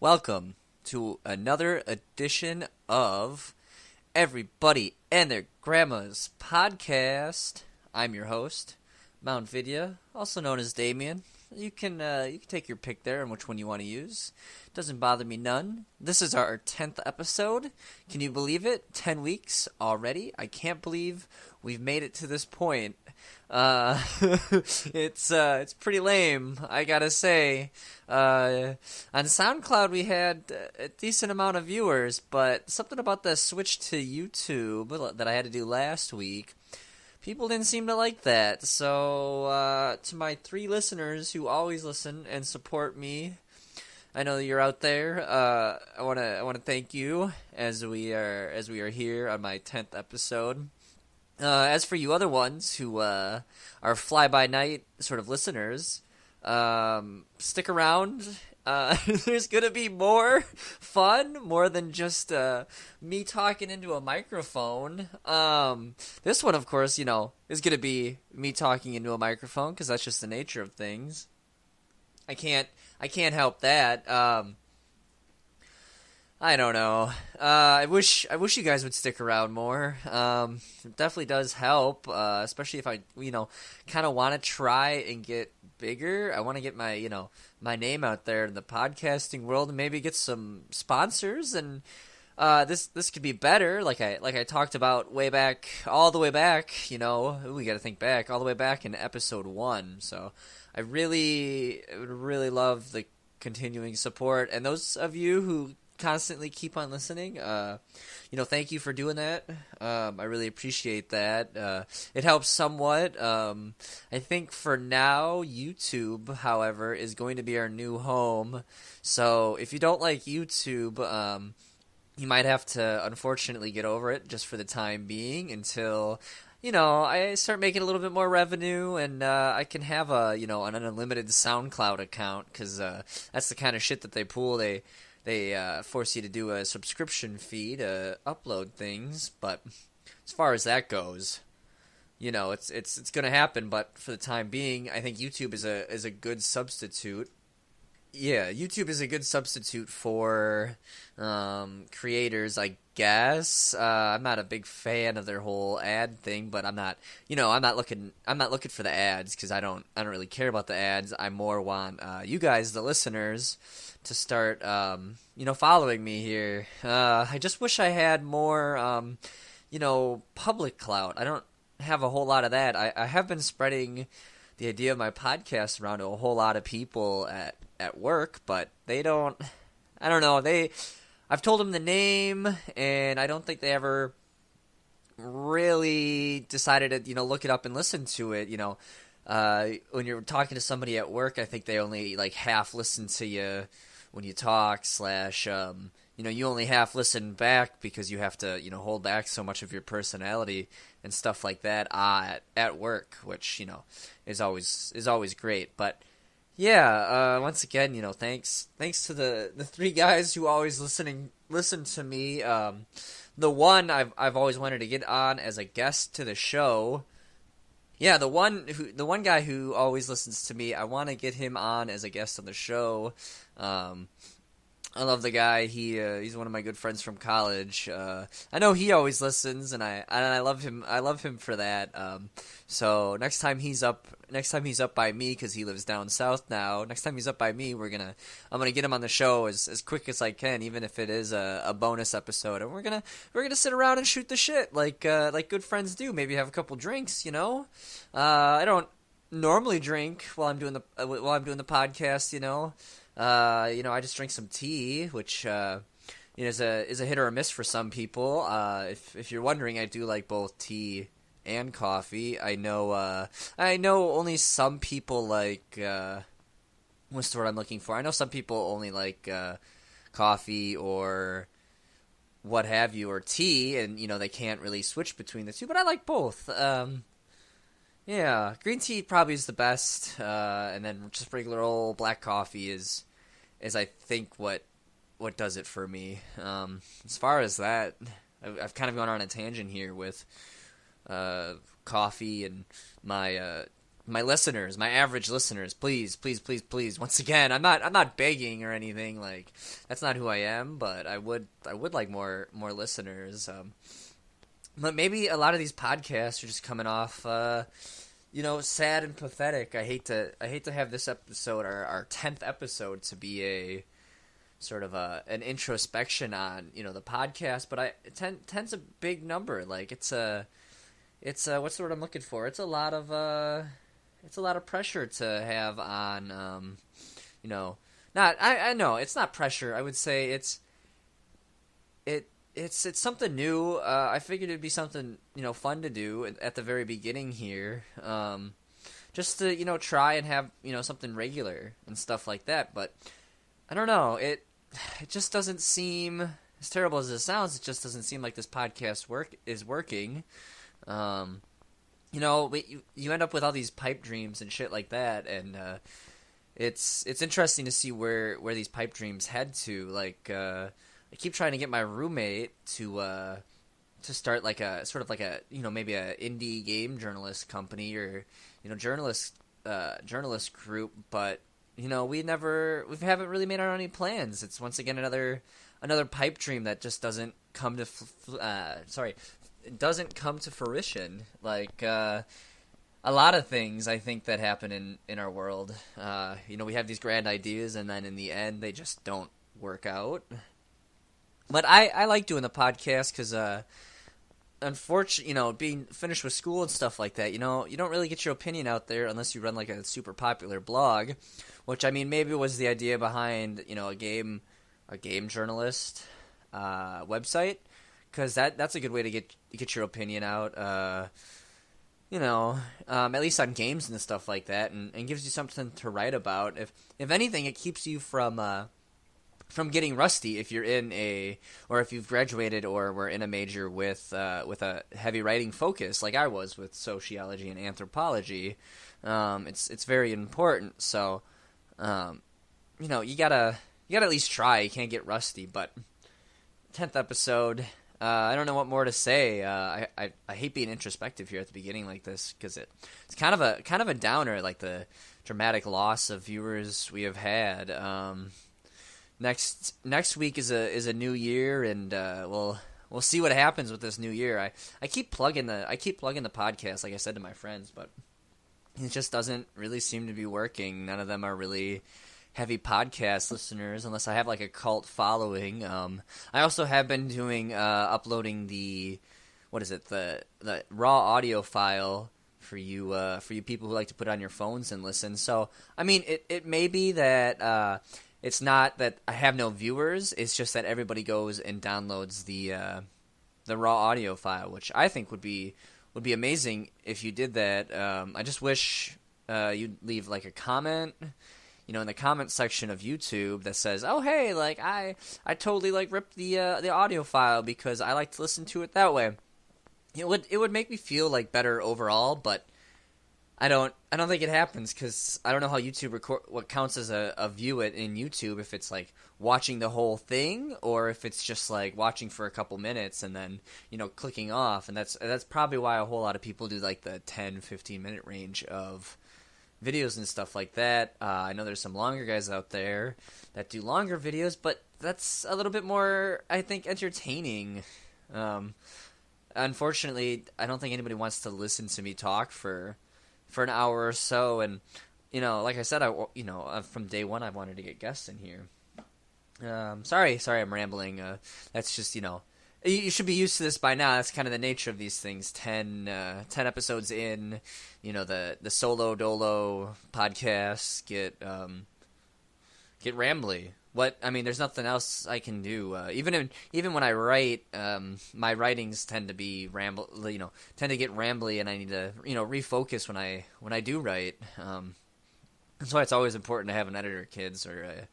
Welcome to another edition of Everybody and Their Grandma's Podcast. I'm your host, Mount Vidya, also known as Damien. You can take your pick there on which one you want to use. Doesn't bother me none. This is our 10th episode. Can you believe it? 10 weeks already. I can't believe we've made it to this point. It's pretty lame, I gotta say. On SoundCloud we had a decent amount of viewers, but something about the switch to YouTube that I had to do last week, people didn't seem to like that. So to my 3 listeners who always listen and support me, I know that you're out there. I wanna thank you as we are here on my 10th episode. As for you other ones who are fly-by-night sort of listeners, stick around. There's going to be more fun, more than just me talking into a microphone. This one, of course, is going to be me talking into a microphone because that's just the nature of things. I can't help that. I don't know. I wish you guys would stick around more. It definitely does help, especially if I, kind of want to try and get bigger. I want to get my, my name out there in the podcasting world and maybe get some sponsors. And this could be better. Like I talked about all the way back. We got to think back all the way back in episode 1. So I would really love the continuing support, and those of you who constantly keep on listening, thank you for doing that. I really appreciate that. It helps somewhat. I think for now YouTube, however, is going to be our new home, so if you don't like YouTube, you might have to unfortunately get over it just for the time being until I start making a little bit more revenue, and I can have an unlimited SoundCloud account, because that's the kind of shit that they pull. They force you to do a subscription fee to upload things, but as far as that goes, it's going to happen. But for the time being, I think YouTube is a good substitute. Yeah, YouTube is a good substitute for creators, I guess. I'm not a big fan of their whole ad thing, but I'm not looking for the ads, because I don't really care about the ads. I more want you guys, the listeners, to start following me here. I just wish I had more public clout. I don't have a whole lot of that. I have been spreading the idea of my podcast around to a whole lot of people at work, but they don't. I don't know. I've told them the name, and I don't think they ever really decided to look it up and listen to it. When you're talking to somebody at work, I think they only half listen to you when you talk. You only half listen back because you have to hold back so much of your personality and stuff like that at work, which is always great. But yeah, once again, thanks to the 3 guys who always listen to me. The one I've always wanted to get on as a guest to the show. Yeah, the one guy who always listens to me, I want to get him on as a guest on the show. I love the guy. He's one of my good friends from college. I know he always listens, and I love him. I love him for that. So next time he's up by me, because he lives down south now. Next time he's up by me, I'm gonna get him on the show as quick as I can, even if it is a bonus episode. And we're gonna sit around and shoot the shit like good friends do. Maybe have a couple drinks. I don't normally drink while I'm doing the podcast. I just drink some tea, which is a hit or a miss for some people. If you're wondering, I do like both tea and coffee. I know only some people like what's the word I'm looking for? I know some people only like coffee or what have you, or tea, and they can't really switch between the two. But I like both. Yeah, green tea probably is the best, and then just regular old black coffee is I think what does it for me. As far as that, I've kind of gone on a tangent here with coffee and my my listeners, my average listeners, please, please, please, please. Once again, I'm not begging or anything. Like, that's not who I am. But I would like more listeners. But maybe a lot of these podcasts are just coming off, sad and pathetic. I hate to have this episode, our 10th episode, to be a sort of an introspection on the podcast. But 10's a big number. Like, it's what's the word I'm looking for? It's a lot of pressure to have on, not, I know it's not pressure. I would say it's something new. I figured it'd be something, fun to do at the very beginning here. Just to, try and have, something regular and stuff like that. But I don't know. It just doesn't seem, as terrible as it sounds, it just doesn't seem like this podcast is working. You end up with all these pipe dreams and shit like that, and it's interesting to see where these pipe dreams head to. Like, I keep trying to get my roommate to start like a sort of like a maybe a indie game journalist company or journalist group, but we haven't really made our any plans. It's once again another pipe dream that just doesn't come to it doesn't come to fruition. Like a lot of things I think that happen in our world. We have these grand ideas, and then in the end they just don't work out. But I like doing the podcast because, unfortunately, being finished with school and stuff like that, you don't really get your opinion out there unless you run like a super popular blog, which I mean maybe was the idea behind a game journalist website, because that's a good way to get your opinion out. At least on games and stuff like that, and gives you something to write about. If anything, it keeps you from getting rusty if you're or if you've graduated or were in a major with a heavy writing focus, like I was with sociology and anthropology. It's very important. So, you gotta at least try. You can't get rusty. But 10th episode. I don't know what more to say. I hate being introspective here at the beginning like this, because it's kind of a downer, like the dramatic loss of viewers we have had. Next week is a new year, and we'll see what happens with this new year. I keep plugging the podcast, like I said to my friends, but it just doesn't really seem to be working. None of them are really heavy podcast listeners, unless I have like a cult following. I also have been doing uploading the raw audio file for you people who like to put it on your phones and listen. So I mean, it may be that it's not that I have no viewers. It's just that everybody goes and downloads the raw audio file, which I think would be amazing if you did that. I just wish you'd leave like a comment, in the comment section of YouTube that says, "Oh, hey, like I totally like ripped the audio file because I like to listen to it that way." It would make me feel like better overall, but I don't think it happens, because I don't know how YouTube what counts as a view it in YouTube, if it's like watching the whole thing or if it's just like watching for a couple minutes and then clicking off. And that's probably why a whole lot of people do like the 10-15 minute range of videos and stuff like that. I know there's some longer guys out there that do longer videos, but that's a little bit more, I think, entertaining. Unfortunately, I don't think anybody wants to listen to me talk for an hour or so. And like I said, from day one I wanted to get guests in here. Sorry, I'm rambling. That's just you should be used to this by now. That's kind of the nature of these things. 10 episodes in, the solo dolo podcasts get rambly. There's nothing else I can do. Even when I write, my writings tend to be tend to get rambly, and I need to refocus when I do write. That's why it's always important to have an editor, kids, or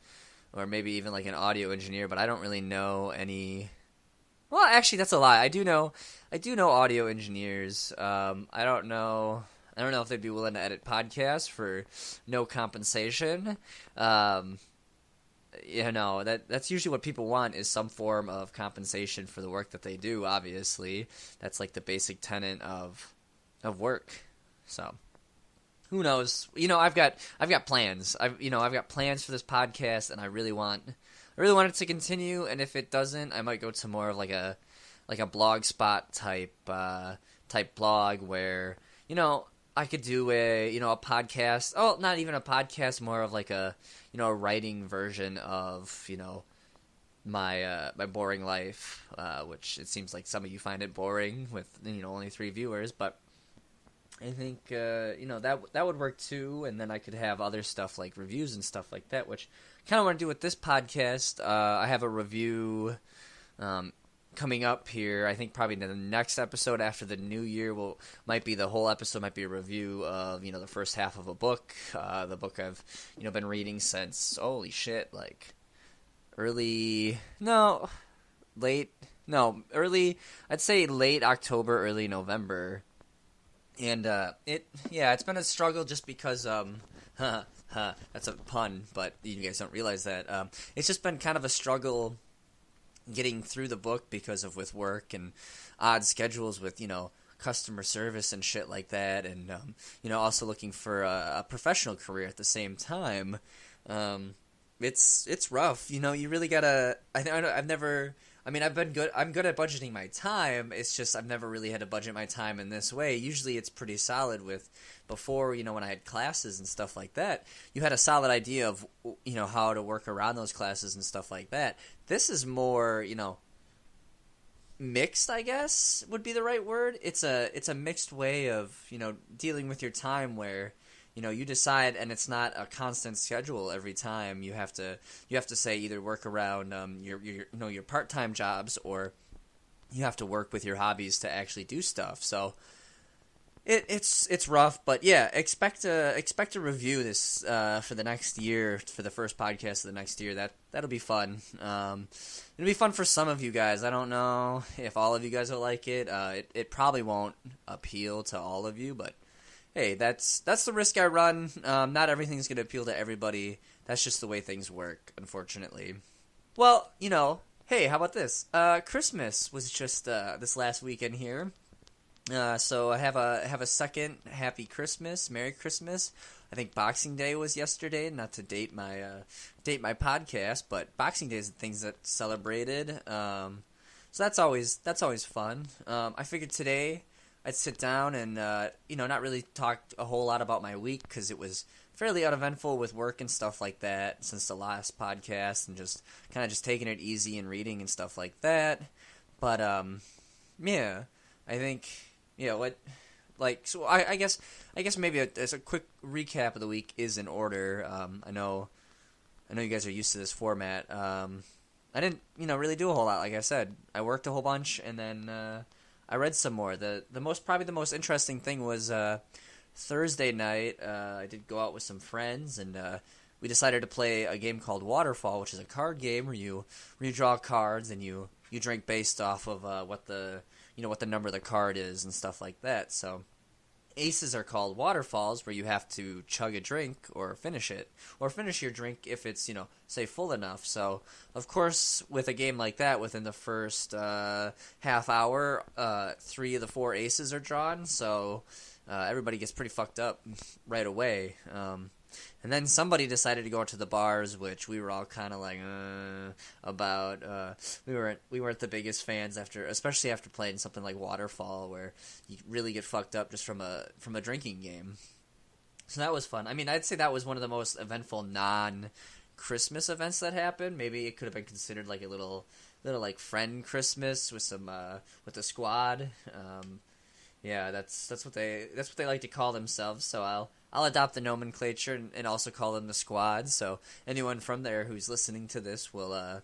maybe even like an audio engineer. But I don't really know any. Well, actually, that's a lie. I do know audio engineers. I don't know if they'd be willing to edit podcasts for no compensation. That's usually what people want, is some form of compensation for the work that they do. Obviously, that's like the basic tenet of work. So, who knows? I've got plans. I've got plans for this podcast, and I really want it to continue. And if it doesn't, I might go to more of like a blog spot type blog where I could do a podcast. Oh, not even a podcast, more of like a a writing version of my boring life, which it seems like some of you find it boring with only 3 viewers, but I think that would work too, and then I could have other stuff like reviews and stuff like that, which I kind of want to do with this podcast. I have a review coming up here. I think probably the next episode after the new year might be the whole episode might be a review of the first half of a book, the book I've been reading since holy shit like early I'd say late October, early November. And it's been a struggle just because that's a pun, but you guys don't realize that. It's just been kind of a struggle getting through the book because of with work and odd schedules with customer service and shit like that, and also looking for a professional career at the same time. It's rough. You really gotta. I've been good. I'm good at budgeting my time. It's just I've never really had to budget my time in this way. Usually, it's pretty solid. With before, when I had classes and stuff like that, you had a solid idea of how to work around those classes and stuff like that. This is more mixed, I guess would be the right word. It's a mixed way of dealing with your time where you decide, and it's not a constant schedule every time. You have to say either work around your part-time jobs, or you have to work with your hobbies to actually do stuff. So it's rough, but yeah, expect a review this for the next year, for the first podcast of the next year. That'll be fun. It'll be fun for some of you guys. I don't know if all of you guys will like it. It probably won't appeal to all of you, but hey, that's the risk I run. Not everything's going to appeal to everybody. That's just the way things work, unfortunately. Well, hey, how about this? Christmas was just this last weekend here. So I have a second Happy Christmas, Merry Christmas. I think Boxing Day was yesterday. Not to date my podcast, but Boxing Day is the things that celebrated. So that's always fun. I figured today I'd sit down and not really talk a whole lot about my week because it was fairly uneventful with work and stuff like that since the last podcast, and just kind of just taking it easy and reading and stuff like that. But yeah, I think so I guess maybe as a quick recap of the week is in order. I know you guys are used to this format. I didn't really do a whole lot. Like I said, I worked a whole bunch, and then I read some more. The most interesting thing was Thursday night. I did go out with some friends, and we decided to play a game called Waterfall, which is a card game where you draw cards and you drink based off of what the number of the card is and stuff like that. So aces are called waterfalls, where you have to chug a drink or finish it, or finish your drink if it's say full enough. So of course, with a game like that, within the first half hour, 3 of the 4 aces are drawn. So everybody gets pretty fucked up right away. And then somebody decided to go to the bars, which we were all kind of like about. We weren't the biggest fans especially after playing something like Waterfall, where you really get fucked up just from a drinking game. So that was fun. I mean, I'd say that was one of the most eventful non-Christmas events that happened. Maybe it could have been considered like a little like friend Christmas with some with the squad. Yeah, that's what they like to call themselves. So I'll adopt the nomenclature and also call them the squad. So anyone from there who's listening to this will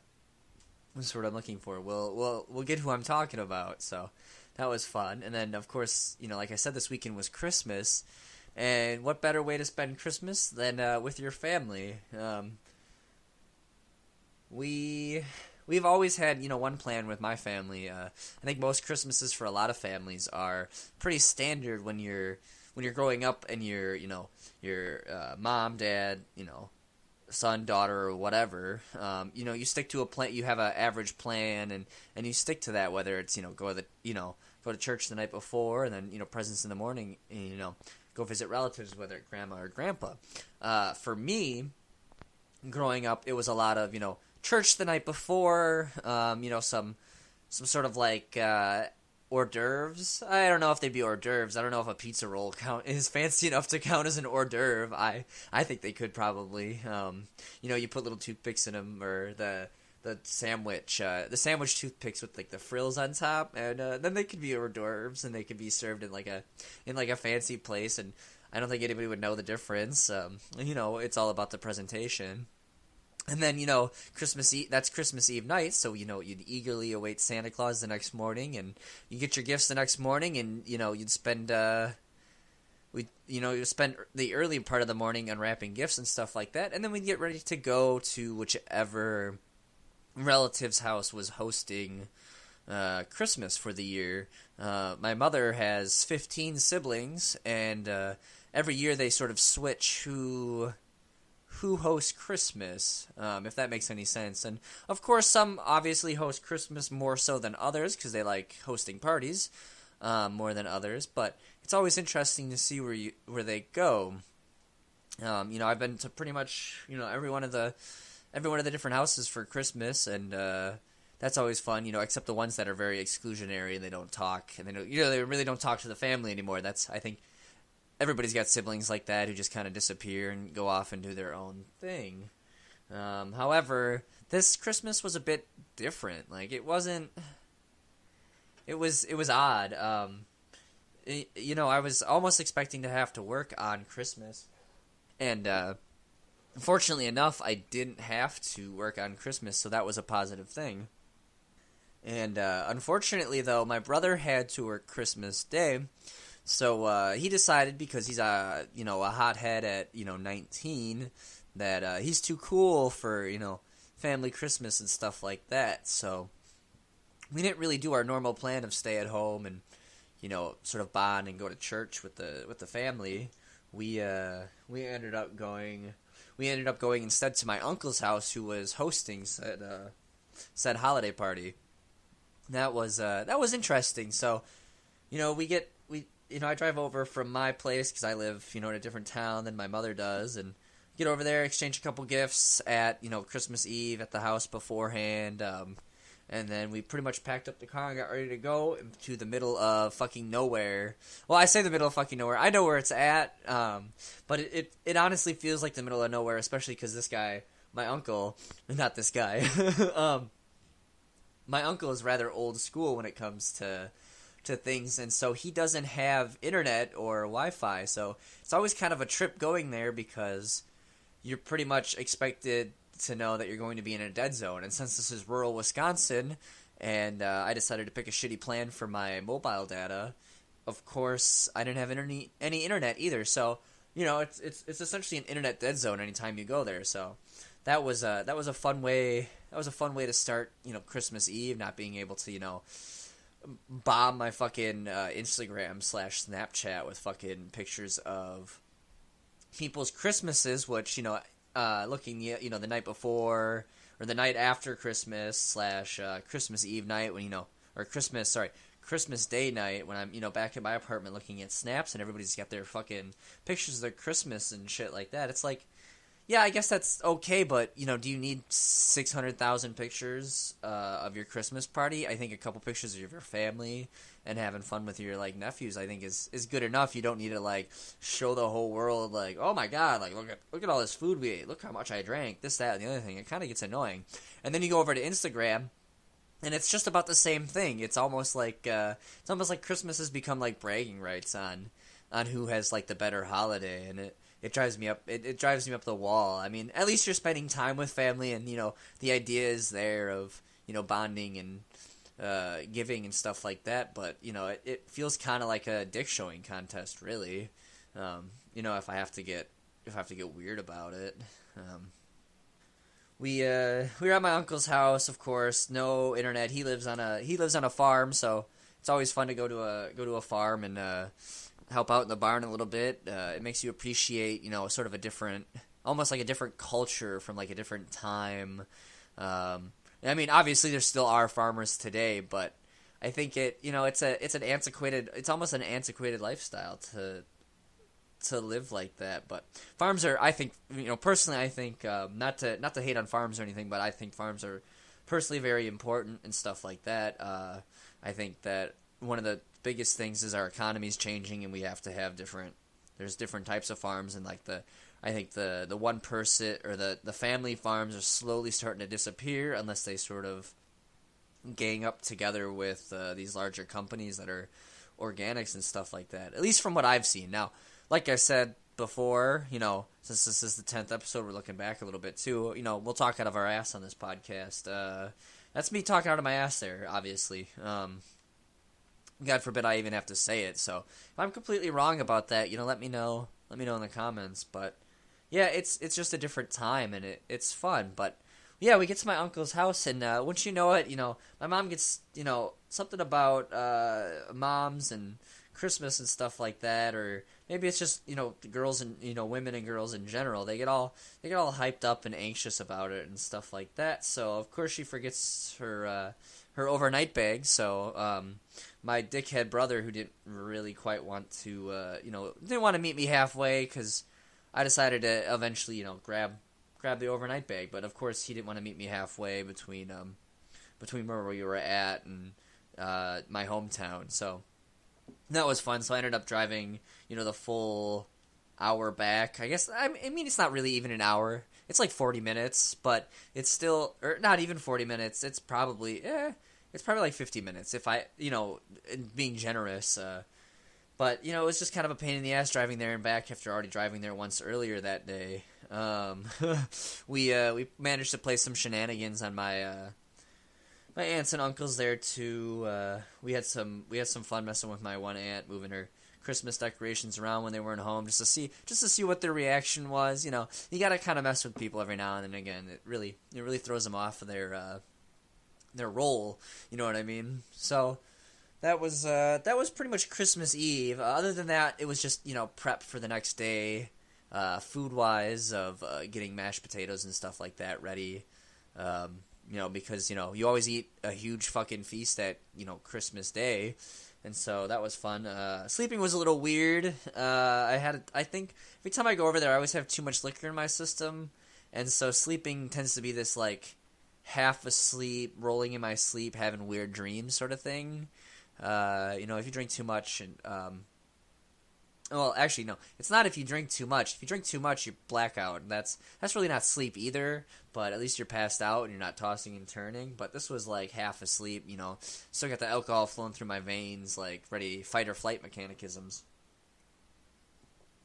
that's what I'm looking for. We'll get who I'm talking about. So that was fun. And then of course, like I said, this weekend was Christmas, and what better way to spend Christmas than with your family? We've always had, one plan with my family. I think most Christmases for a lot of families are pretty standard when you're growing up, and your mom, dad, son, daughter, or whatever. You stick to a plan. You have an average plan, and you stick to that. Whether it's go to church the night before, and then presents in the morning. And, go visit relatives, whether it's grandma or grandpa. For me, growing up, it was a lot of, church the night before, some sort of like hors d'oeuvres. I don't know if they'd be hors d'oeuvres. I don't know if a pizza roll is fancy enough to count as an hors d'oeuvre. I think they could probably. You put little toothpicks in them, or the sandwich toothpicks with like the frills on top, and then they could be hors d'oeuvres, and they could be served in like a fancy place, and I don't think anybody would know the difference. It's all about the presentation. And then, Christmas Eve, that's Christmas Eve night, so, you'd eagerly await Santa Claus the next morning, and you get your gifts the next morning, and, you'd spend, you spend the early part of the morning unwrapping gifts and stuff like that, and then we'd get ready to go to whichever relative's house was hosting Christmas for the year. My mother has 15 siblings, and every year they sort of switch who hosts Christmas, if that makes any sense. And of course, some obviously host Christmas more so than others because they like hosting parties more than others. But it's always interesting to see where they go. I've been to pretty much every one of the different houses for Christmas, and that's always fun. Except the ones that are very exclusionary and they don't talk, and they really don't talk to the family anymore. I think everybody's got siblings like that who just kind of disappear and go off and do their own thing. However, this Christmas was a bit different. Like, it wasn't. It was odd. I was almost expecting to have to work on Christmas, and fortunately enough, I didn't have to work on Christmas, so that was a positive thing. And unfortunately, though, my brother had to work Christmas Day. So he decided, because he's a hothead at 19, that he's too cool for family Christmas and stuff like that. So we didn't really do our normal plan of stay at home and sort of bond and go to church with the family. We ended up going instead to my uncle's house, who was hosting said holiday party. That was interesting. So I drive over from my place because I live, in a different town than my mother does, and get over there, exchange a couple gifts at, Christmas Eve at the house beforehand, and then we pretty much packed up the car and got ready to go to the middle of fucking nowhere. Well, I say the middle of fucking nowhere. I know where it's at, but it honestly feels like the middle of nowhere, especially because this guy, my uncle, not this guy, my uncle is rather old school when it comes to things, and so he doesn't have internet or Wi-Fi, so it's always kind of a trip going there because you're pretty much expected to know that you're going to be in a dead zone. And since this is rural Wisconsin, and I decided to pick a shitty plan for my mobile data, of course I didn't have any internet either, so it's essentially an internet dead zone anytime you go there. So that was a fun way to start Christmas Eve, not being able to bomb my fucking Instagram/Snapchat with fucking pictures of people's Christmases, which looking the night before or the night after Christmas / Christmas Eve night when or Christmas Day night when I'm back in my apartment looking at snaps and everybody's got their fucking pictures of their Christmas and shit like that. It's like, yeah, I guess that's okay, but, do you need 600,000 pictures of your Christmas party? I think a couple pictures of your family and having fun with your, nephews, I think is good enough. You don't need to, show the whole world, oh my god, look at all this food we ate. Look how much I drank. This, that, and the other thing. It kind of gets annoying. And then you go over to Instagram, and it's just about the same thing. It's almost like Christmas has become, bragging rights on who has, the better holiday, and it drives me up. It drives me up the wall. I mean, at least you're spending time with family, and the idea is there of bonding and giving and stuff like that. But it feels kind of like a dick showing contest, really. If I have to get weird about it. We were at my uncle's house, of course. No internet. He lives on a farm, so it's always fun to go to a farm and help out in the barn a little bit. It makes you appreciate, sort of almost like a different culture from a different time. I mean, obviously there still are farmers today, but I think it's almost an antiquated lifestyle to live like that. But farms are, I think, personally, I think not to hate on farms or anything, but I think farms are personally very important and stuff like that. I think that one of the biggest things is our economy is changing, and we have to have there's different types of farms, and like I think the one person or the family farms are slowly starting to disappear unless they sort of gang up together with these larger companies that are organics and stuff like that. At least from what I've seen. Now, like I said before, since this is the 10th episode, we're looking back a little bit too. We'll talk out of our ass on this podcast. That's me talking out of my ass there, obviously. God forbid I even have to say it. So if I'm completely wrong about that, let me know. Let me know in the comments. But yeah, it's just a different time, and it's fun. But yeah, we get to my uncle's house, and once you know it, my mom gets, something about moms and Christmas and stuff like that, or maybe it's just, the girls and, women and girls in general. They get all hyped up and anxious about it and stuff like that. So of course she forgets her overnight bag. So my dickhead brother, who didn't really quite want to, didn't want to meet me halfway, because I decided to eventually, grab the overnight bag. But of course he didn't want to meet me halfway between where we were at and my hometown. So that was fun. So I ended up driving, the full hour back. I guess, I mean, it's not really even an hour. It's like 40 minutes, but it's still, or not even 40 minutes. It's probably like 50 minutes if I, being generous. But, it was just kind of a pain in the ass driving there and back after already driving there once earlier that day. We managed to play some shenanigans on my aunts and uncles there too. We had some fun messing with my one aunt, moving her Christmas decorations around when they weren't home, just to see what their reaction was. You gotta kind of mess with people every now and then. Again, it really throws them off of their role. You know what I mean? So that was pretty much Christmas Eve. Other than that, it was just prep for the next day, food wise, of getting mashed potatoes and stuff like that ready. Because, you always eat a huge fucking feast at, Christmas Day. And so that was fun. Sleeping was a little weird. I think every time I go over there, I always have too much liquor in my system. And so sleeping tends to be this, like, half asleep, rolling in my sleep, having weird dreams sort of thing. If you drink too much and, well, actually, no. It's not if you drink too much. If you drink too much, you black out. And that's really not sleep either, but at least you're passed out and you're not tossing and turning. But this was like half asleep, Still got the alcohol flowing through my veins, like ready fight or flight mechanisms.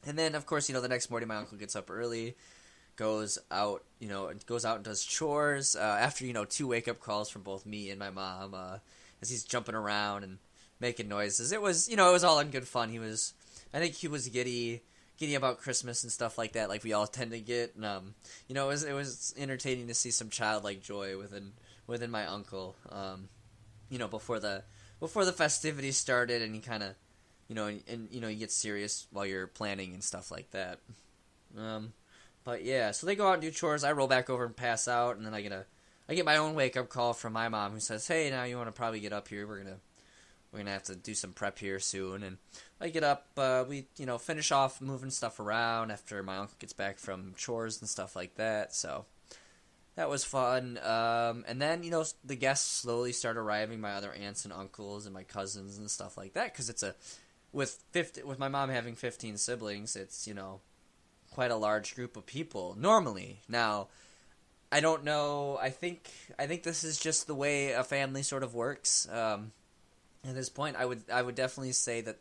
And then, of course, the next morning my uncle gets up early, goes out and does chores. After, 2 wake-up calls from both me and my mom, as he's jumping around and making noises. It was, it was all in good fun. I think he was giddy about Christmas and stuff like that, like we all tend to get. And, it was entertaining to see some childlike joy within my uncle. Before the festivities started, and he kind of, you get serious while you're planning and stuff like that. But yeah, so they go out and do chores. I roll back over and pass out, and then I get my own wake up call from my mom, who says, "Hey, now you want to probably get up here. We're gonna have to do some prep here soon." And I get up, we, finish off moving stuff around after my uncle gets back from chores and stuff like that. So that was fun. And then, the guests slowly start arriving, my other aunts and uncles and my cousins and stuff like that. Cause it's with my mom having 15 siblings, it's, quite a large group of people normally. Now, I don't know. I think this is just the way a family sort of works. At this point, I would definitely say that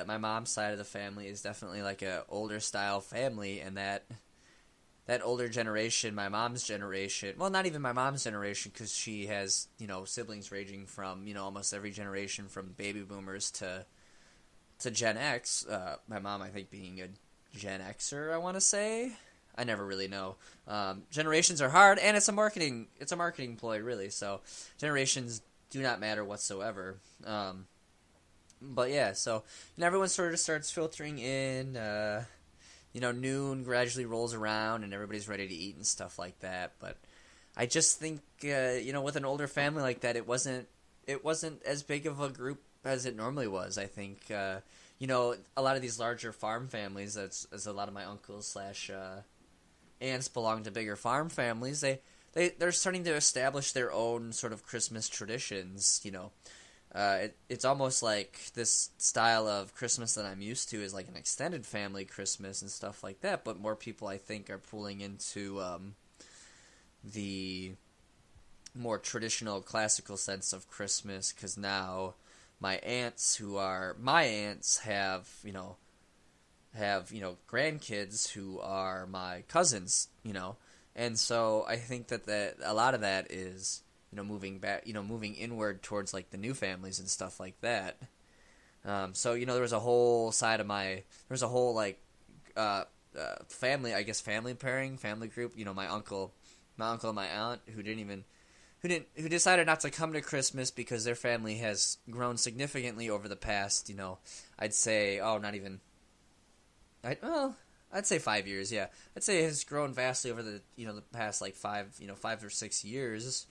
my mom's side of the family is definitely like a older style family, and that older generation, my mom's generation, well, not even my mom's generation, because she has siblings ranging from almost every generation, from baby boomers to Gen X. My mom, I think, being a Gen Xer, I want to say. I never really know. Generations are hard, and it's a marketing ploy, really. So generations do not matter whatsoever. But yeah, so everyone sort of starts filtering in. Noon gradually rolls around, and everybody's ready to eat and stuff like that. But I just think, with an older family like that, it wasn't as big of a group as it normally was. I think a lot of these larger farm families, as a lot of my uncles slash aunts belong to bigger farm families, they're starting to establish their own sort of Christmas traditions. It's almost like this style of Christmas that I'm used to is like an extended family Christmas and stuff like that. But more people, I think, are pulling into the more traditional classical sense of Christmas, because now my aunts who are my aunts have grandkids who are my cousins, and so I think that a lot of that is moving back, moving inward towards like the new families and stuff like that. So there was a whole side of there was a whole like family, I guess, family pairing, family group. My uncle and my aunt who decided not to come to Christmas because their family has grown significantly over the past, I'd say, I'd say 5 years, yeah. I'd say it has grown vastly over the past like 5 or 6 years,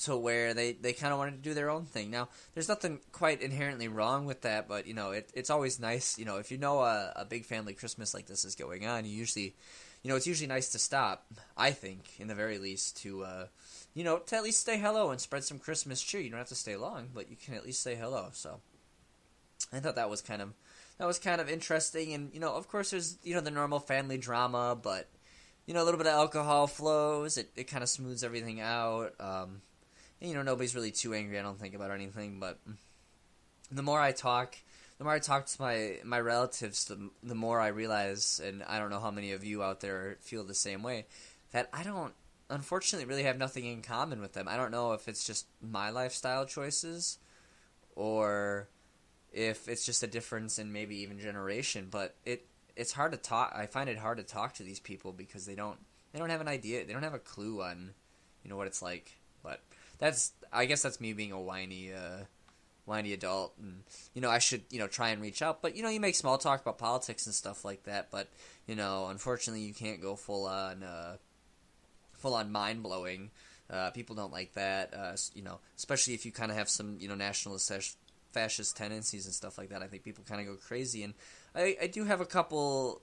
to where they kind of wanted to do their own thing. Now, there's nothing quite inherently wrong with that, but it's always nice, if a big family Christmas like this is going on, it's usually nice to stop, I think, in the very least, to at least say hello and spread some Christmas cheer. You don't have to stay long, but you can at least say hello. So I thought that was kind of interesting. And of course, there's the normal family drama, but a little bit of alcohol flows. It kind of smooths everything out. And nobody's really too angry, I don't think, about anything. But the more I talk to my relatives, the more I realize, and I don't know how many of you out there feel the same way, that I don't, unfortunately, really have nothing in common with them. I don't know if it's just my lifestyle choices, or if it's just a difference in maybe even generation, but it's hard to talk. I find it hard to talk to these people because they don't have an idea. They don't have a clue on what it's like. But I guess that's me being a whiny adult, and I should try and reach out. But you make small talk about politics and stuff like that. But unfortunately, you can't go full on mind blowing. People don't like that. Especially if you kind of have some nationalist fascist tendencies and stuff like that. I think people kind of go crazy, and I do have a couple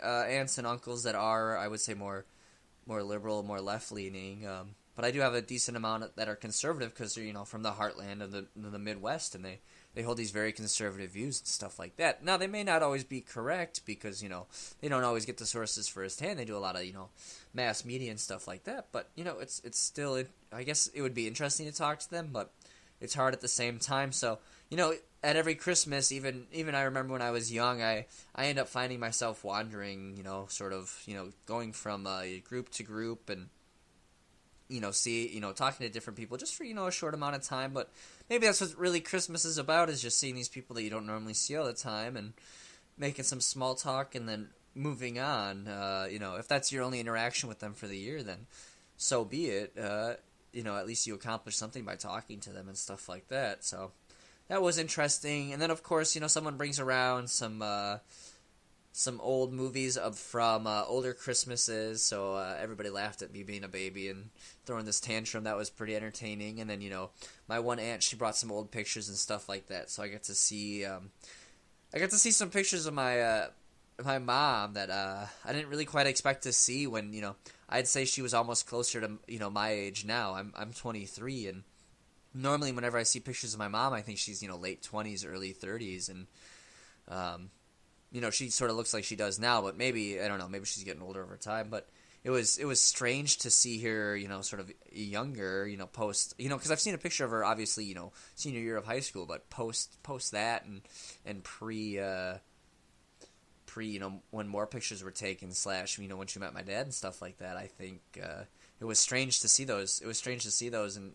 aunts and uncles that are, I would say, more liberal, more left leaning. But I do have a decent amount that are conservative because they're from the heartland of the Midwest, and they hold these very conservative views and stuff like that. Now, they may not always be correct because they don't always get the sources firsthand. They do a lot of mass media and stuff like that. But it's still, I guess it would be interesting to talk to them, but it's hard at the same time. So at every Christmas, even I remember when I was young, I end up finding myself wandering, sort of going from group to group, and talking to different people just for a short amount of time. But maybe that's what really Christmas is about, is just seeing these people that you don't normally see all the time and making some small talk and then moving on. If that's your only interaction with them for the year, then so be it. At least you accomplish something by talking to them and stuff like that. So that was interesting. And then, of course, someone brings around some old movies from older Christmases, so everybody laughed at me being a baby and throwing this tantrum. That was pretty entertaining. And then, my one aunt, she brought some old pictures and stuff like that, so I got to see some pictures of my mom that I didn't really quite expect to see when, I'd say she was almost closer to, my age now. I'm 23, and normally whenever I see pictures of my mom, I think she's, late 20s, early 30s, and she sort of looks like she does now, but maybe, I don't know, maybe she's getting older over time. But it was strange to see her, sort of younger, post, because I've seen a picture of her, obviously, senior year of high school, but post that and pre, when more pictures were taken, slash, when she met my dad and stuff like that. I think it was strange to see those. It was strange to see those, and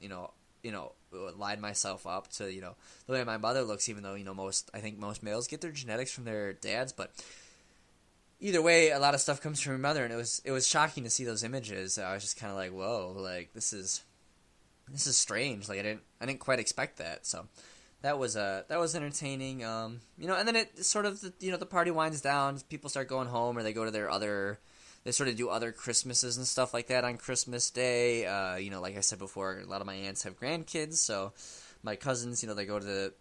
line myself up to the way my mother looks, even though I think most males get their genetics from their dads, but either way, a lot of stuff comes from your mother, and it was shocking to see those images. I was just kind of like, whoa, like this is strange. Like I didn't quite expect that. So that was entertaining. And then it sort of the party winds down. People start going home, or they go to they sort of do other Christmases and stuff like that on Christmas Day. Like I said before, a lot of my aunts have grandkids, so my cousins, they go to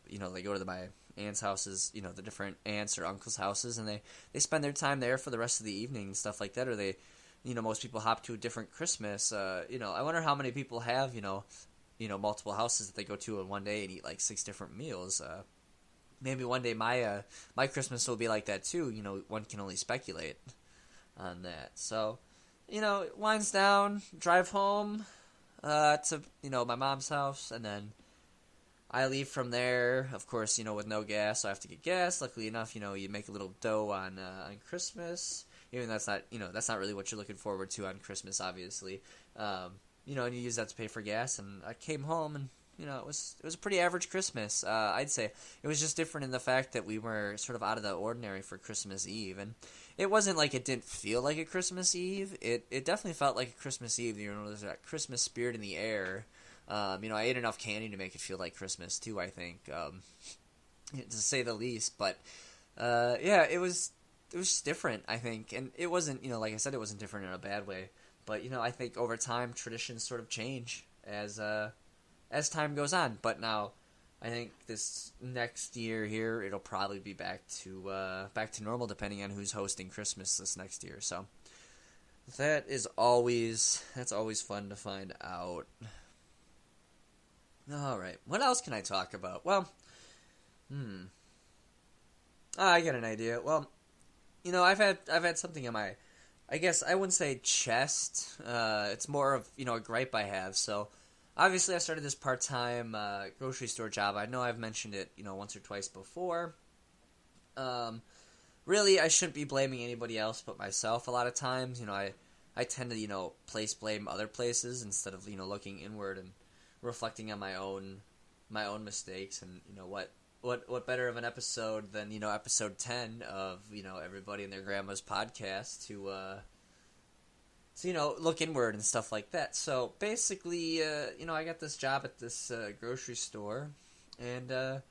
aunts' houses, the different aunts or uncles' houses, and they spend their time there for the rest of the evening and stuff like that, or they, most people hop to a different Christmas. I wonder how many people have, multiple houses that they go to in one day and eat like 6 different meals. Maybe one day my Christmas will be like that too. One can only speculate on that. So, it winds down, drive home to my mom's house, and then I leave from there. Of course, with no gas, so I have to get gas. Luckily enough, you make a little dough on Christmas. Even that's not really what you're looking forward to on Christmas, obviously. And you use that to pay for gas. And I came home, and it was a pretty average Christmas. I'd say it was just different in the fact that we were sort of out of the ordinary for Christmas Eve, and it wasn't like it didn't feel like a Christmas Eve. It definitely felt like a Christmas Eve. There's that Christmas spirit in the air. I ate enough candy to make it feel like Christmas too, I think, to say the least. But it was just different, I think, and it wasn't, like I said, it wasn't different in a bad way. But I think over time traditions sort of change as time goes on. But now, I think this next year here, it'll probably be back to normal, depending on who's hosting Christmas this next year. So that's always fun to find out. All right, what else can I talk about? Well, I got an idea. Well, I've had something in my, I guess I wouldn't say chest. It's more of a gripe I have. So obviously I started this part-time grocery store job. I know I've mentioned it once or twice before. Really, I shouldn't be blaming anybody else but myself. A lot of times, I tend to place blame other places instead of looking inward and reflecting on my own mistakes. And what better of an episode than episode 10 of everybody and their grandma's podcast to look inward and stuff like that. So basically, I got this job at this grocery store, and I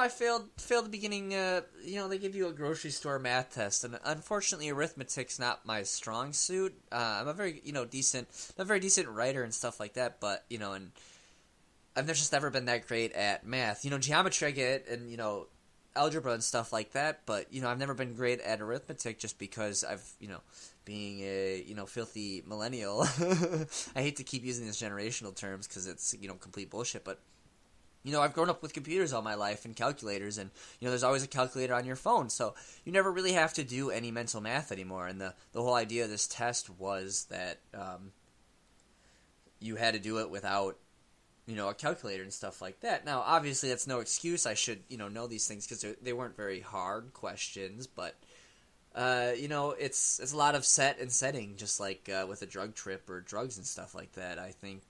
failed the beginning. They give you a grocery store math test, and unfortunately, arithmetic's not my strong suit. I'm a very decent writer and stuff like that, but and I've just never been that great at math. Geometry I get, and algebra and stuff like that, but I've never been great at arithmetic just because I've being a filthy millennial. I hate to keep using these generational terms because it's complete bullshit, but I've grown up with computers all my life and calculators, and there's always a calculator on your phone, so you never really have to do any mental math anymore. And the whole idea of this test was that you had to do it without a calculator and stuff like that. Now, obviously, that's no excuse. I should know these things because they weren't very hard questions, but it's a lot of set and setting, just like with a drug trip or drugs and stuff like that. I think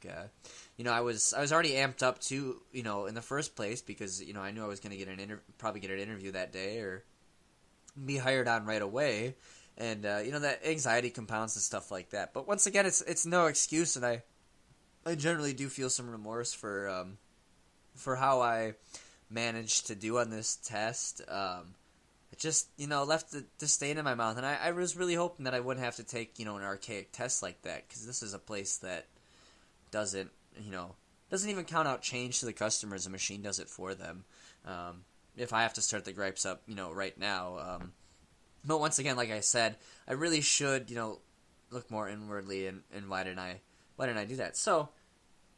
I was already amped up to in the first place because I knew I was going to probably get an interview that day or be hired on right away, and that anxiety compounds and stuff like that. But once again, it's no excuse, and I generally do feel some remorse for how I managed to do on this test. It just, left the stain in my mouth, and I was really hoping that I wouldn't have to take, an archaic test like that, because this is a place that doesn't even count out change to the customers. The machine does it for them. If I have to start the gripes up, right now. But once again, like I said, I really should, look more inwardly, and why didn't I do that? So,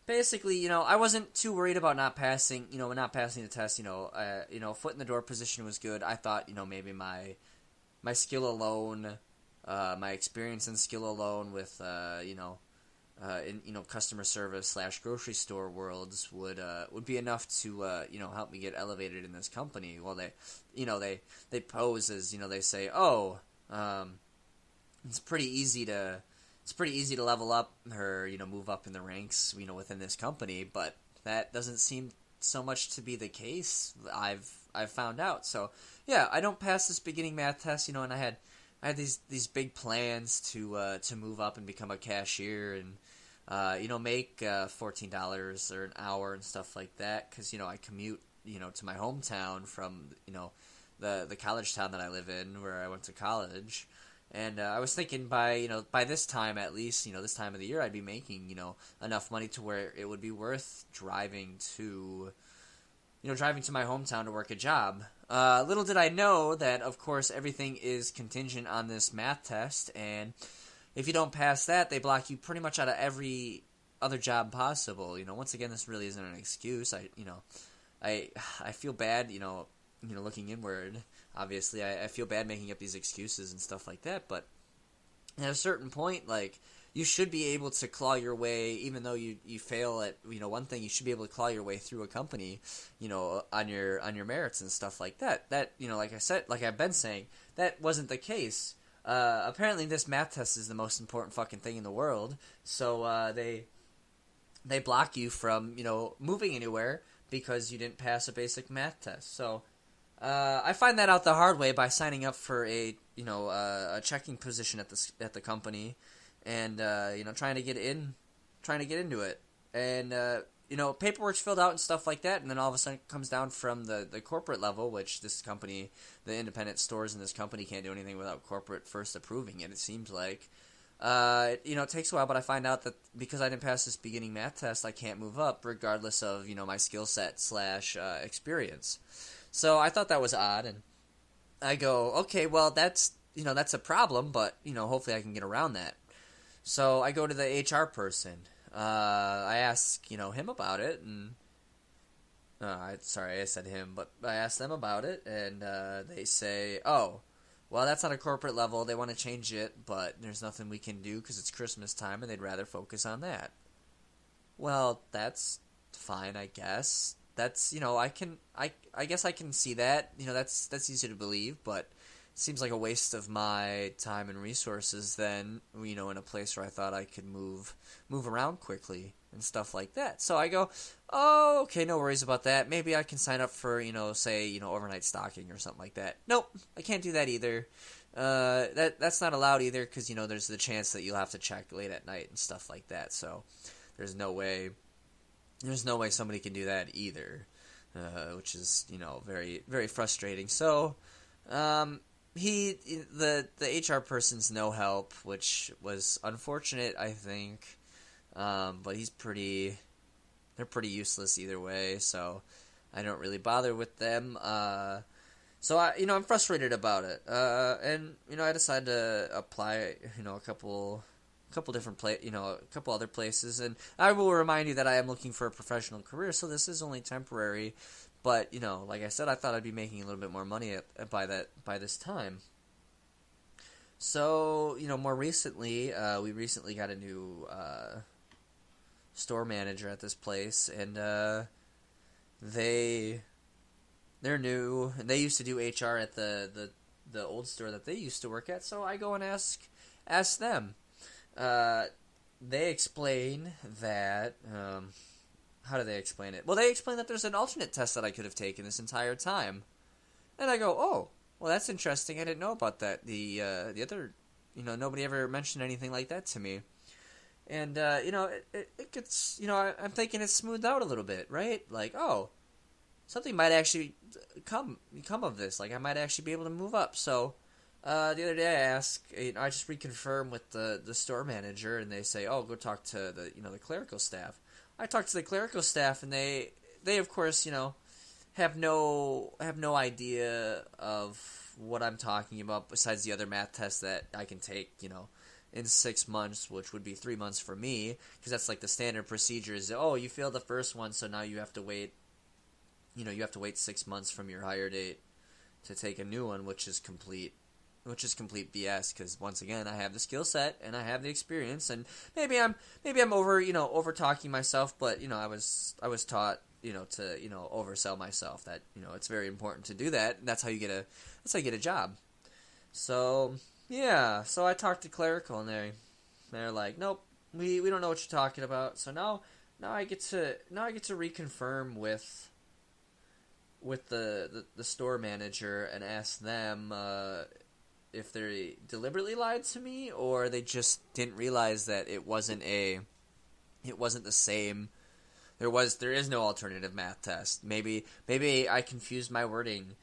basically, I wasn't too worried about not passing the test. Foot in the door position was good. I thought, maybe my skill alone, my experience and skill alone with, in customer service / grocery store worlds would be enough to help me get elevated in this company. Well, they pose as they say, it's pretty easy to level up or move up in the ranks within this company, but that doesn't seem so much to be the case. I've found out. So yeah, I don't pass this beginning math test, and I had these big plans to move up and become a cashier and make $14 or an hour and stuff like that, because I commute to my hometown from the college town that I live in where I went to college. And I was thinking by this time, at least, this time of the year, I'd be making, enough money to where it would be worth driving to driving to my hometown to work a job. Little did I know that, of course, everything is contingent on this math test, and if you don't pass that, they block you pretty much out of every other job possible. Once again, this really isn't an excuse. I feel bad, looking inward. Obviously, I feel bad making up these excuses and stuff like that, but at a certain point, like, you should be able to claw your way, even though you fail at one thing. You should be able to claw your way through a company, on your merits and stuff like that. That like I said, like I've been saying, that wasn't the case. Apparently, this math test is the most important fucking thing in the world. So they block you from moving anywhere because you didn't pass a basic math test. So I find that out the hard way by signing up for a checking position at the company. And trying to get into it, and paperwork's filled out and stuff like that, and then all of a sudden it comes down from the corporate level, which this company, the independent stores in this company, can't do anything without corporate first approving it. It seems like, it takes a while, but I find out that because I didn't pass this beginning math test, I can't move up regardless of my skill set / experience. So I thought that was odd, and I go, okay, well that's a problem, but hopefully I can get around that. So I go to the HR person. I ask, him about it, and sorry, I said him, but I asked them about it, and they say, oh, well, that's on a corporate level. They want to change it, but there's nothing we can do because it's Christmas time, and they'd rather focus on that. Well, that's fine, I guess. That's I guess I can see that. That's easy to believe, but seems like a waste of my time and resources then, in a place where I thought I could move around quickly and stuff like that. So I go, oh, okay, no worries about that. Maybe I can sign up for, say, overnight stocking or something like that. Nope, I can't do that either. That's not allowed either because, there's the chance that you'll have to check late at night and stuff like that. So there's no way somebody can do that either, which is, very, very frustrating. So, the HR person's no help, which was unfortunate, I think. But they're pretty useless either way, so I don't really bother with them. So I'm frustrated about it. And I decided to apply, a couple different a couple other places, and I will remind you that I am looking for a professional career, so this is only temporary. But like I said, I thought I'd be making a little bit more money by this time. So more recently, we recently got a new store manager at this place, and they're new, and they used to do HR at the old store that they used to work at. So I go and ask them. They explain that. How do they explain it? Well, they explain that there's an alternate test that I could have taken this entire time. And I go, oh, well, that's interesting. I didn't know about that. The other, nobody ever mentioned anything like that to me. And, it gets, I'm thinking it's smoothed out a little bit, right? Like, oh, something might actually come of this. Like, I might actually be able to move up. So, the other day I asked, I just reconfirm with the store manager, and they say, oh, go talk to the clerical staff. I talked to the clerical staff, and they of course, have no idea of what I'm talking about besides the other math tests that I can take, in 6 months, which would be 3 months for me, because that's like the standard procedure is, oh, you failed the first one, so now you have to wait, 6 months from your hire date to take a new one, which is complete BS, because once again, I have the skill set and I have the experience, and maybe I'm over talking myself, but I was taught to oversell myself, that it's very important to do that, and that's how you get a job. So yeah, so I talked to clerical, and they're like, nope, we don't know what you're talking about. So now I get to reconfirm with the store manager and ask them if they deliberately lied to me, or they just didn't realize that it wasn't the same. There is no alternative math test. Maybe I confused my wording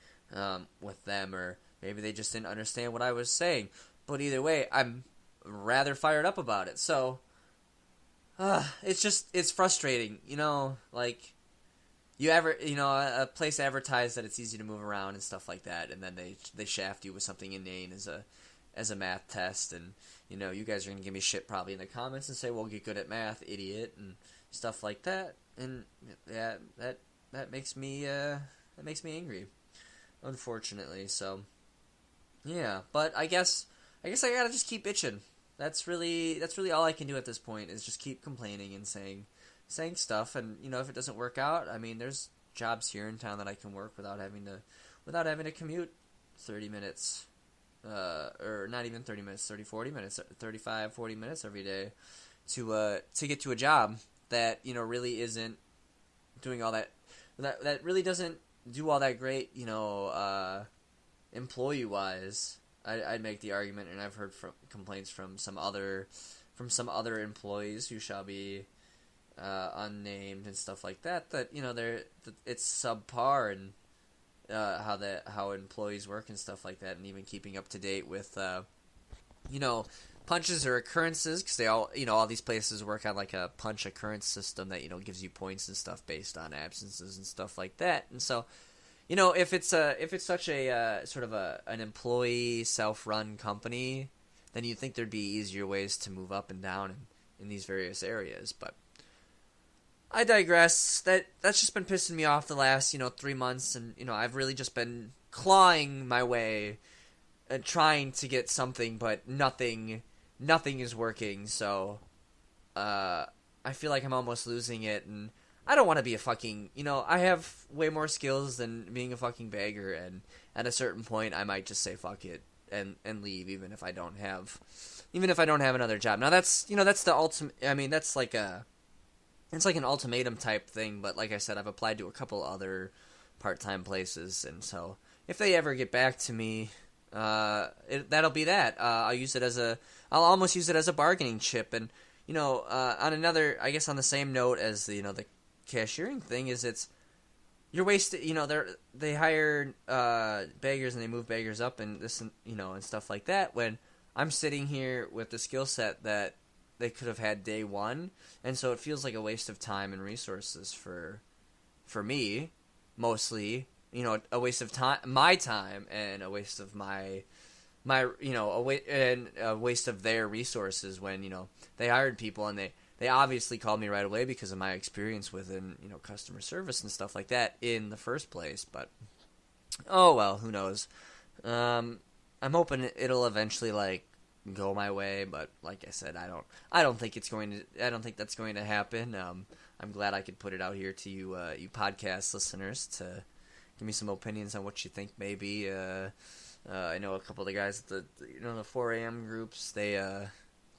with them, or maybe they just didn't understand what I was saying. But either way, I'm rather fired up about it. So it's frustrating, like, a place advertised that it's easy to move around and stuff like that, and then they shaft you with something inane as a math test, and you guys are gonna give me shit probably in the comments and say, "Well, get good at math, idiot," and stuff like that, and yeah, that makes me angry, unfortunately. So yeah, but I guess I gotta just keep bitching. That's really all I can do at this point is just keep complaining and saying stuff, and if it doesn't work out, I mean, there's jobs here in town that I can work without having to commute 30 minutes, or not even 30 minutes, 30, 40 minutes, 35, 40 minutes every day to get to a job that really isn't doing all that really doesn't do all that great, employee wise. I'd make the argument, and I've heard complaints from some other employees who shall be unnamed and stuff like that. It's subpar, and how employees work and stuff like that, and even keeping up to date with punches or occurrences, because they all these places work on like a punch occurrence system that gives you points and stuff based on absences and stuff like that. And so if it's such a sort of an employee self-run company, then you'd think there'd be easier ways to move up and down in these various areas. But I digress. That's just been pissing me off the last 3 months, and I've really just been clawing my way and trying to get something, but nothing is working. So I feel like I'm almost losing it, and I don't want to be a fucking, I have way more skills than being a fucking beggar, and at a certain point I might just say fuck it and leave, even if I don't have another job. Now that's the ultimate, I mean, it's like an ultimatum type thing, but like I said, I've applied to a couple other part-time places, and so if they ever get back to me, that'll be that. I'll almost use it as a bargaining chip, and on another, I guess on the same note as the cashiering thing, is you're wasted. They hire beggars and they move beggars up and this and stuff like that, when I'm sitting here with the skill set that they could have had day one, and so it feels like a waste of time and resources for me, mostly. A waste of my time, and a waste of a waste of their resources, when they hired people, and they obviously called me right away because of my experience within customer service and stuff like that in the first place. But oh well, who knows? I'm hoping it'll eventually go my way, but like I said, I don't think that's going to happen. I'm glad I could put it out here to you podcast listeners to give me some opinions on what you think. Maybe I know a couple of the guys at the 4 a.m. groups. They'll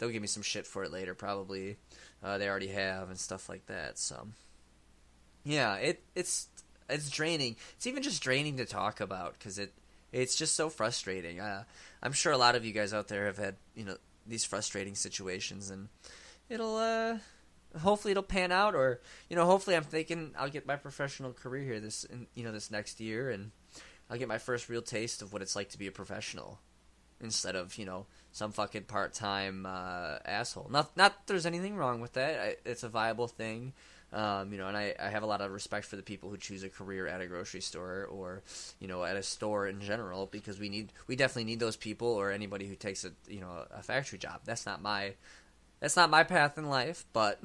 give me some shit for it later, probably. They already have and stuff like that. So yeah, it's draining. It's even just draining to talk about, because it's just so frustrating. I'm sure a lot of you guys out there have had these frustrating situations, and hopefully it'll pan out, or hopefully I'm thinking I'll get my professional career here this next year, and I'll get my first real taste of what it's like to be a professional, instead of some fucking part-time asshole. Not that there's anything wrong with that. It's a viable thing. And I have a lot of respect for the people who choose a career at a grocery store, or at a store in general, because we definitely need those people, or anybody who takes a factory job. That's not my path in life, but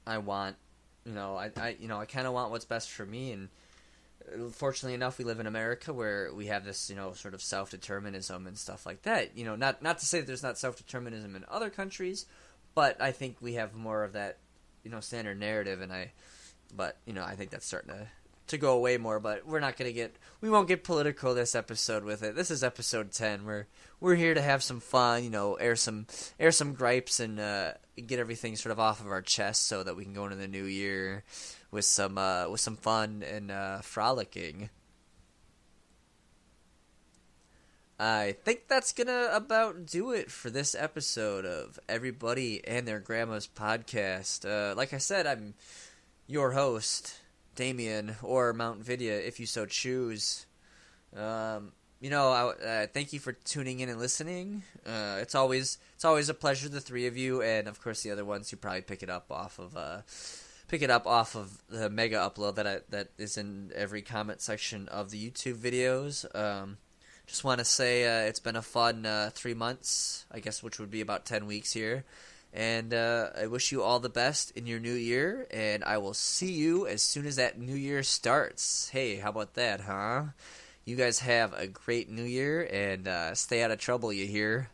I want I kind of want what's best for me. And fortunately enough, we live in America, where we have this sort of self-determinism and stuff like that. Not to say that there's not self-determinism in other countries, but I think we have more of that standard narrative, but I think that's starting to go away more. But we won't get political this episode with it. This is episode 10. We're here to have some fun, air some gripes, and get everything sort of off of our chest, so that we can go into the new year with some fun and frolicking. I think that's gonna about do it for this episode of Everybody and Their Grandma's podcast. Like I said, I'm your host, Damien, or Mount Vidya, if you so choose. Thank you for tuning in and listening. It's always a pleasure, the three of you, and of course the other ones who probably pick it up off of pick it up off of the mega upload that is in every comment section of the YouTube videos. Just want to say it's been a fun 3 months, I guess, which would be about 10 weeks here. And I wish you all the best in your new year, and I will see you as soon as that new year starts. Hey, how about that, huh? You guys have a great new year, and stay out of trouble, you hear?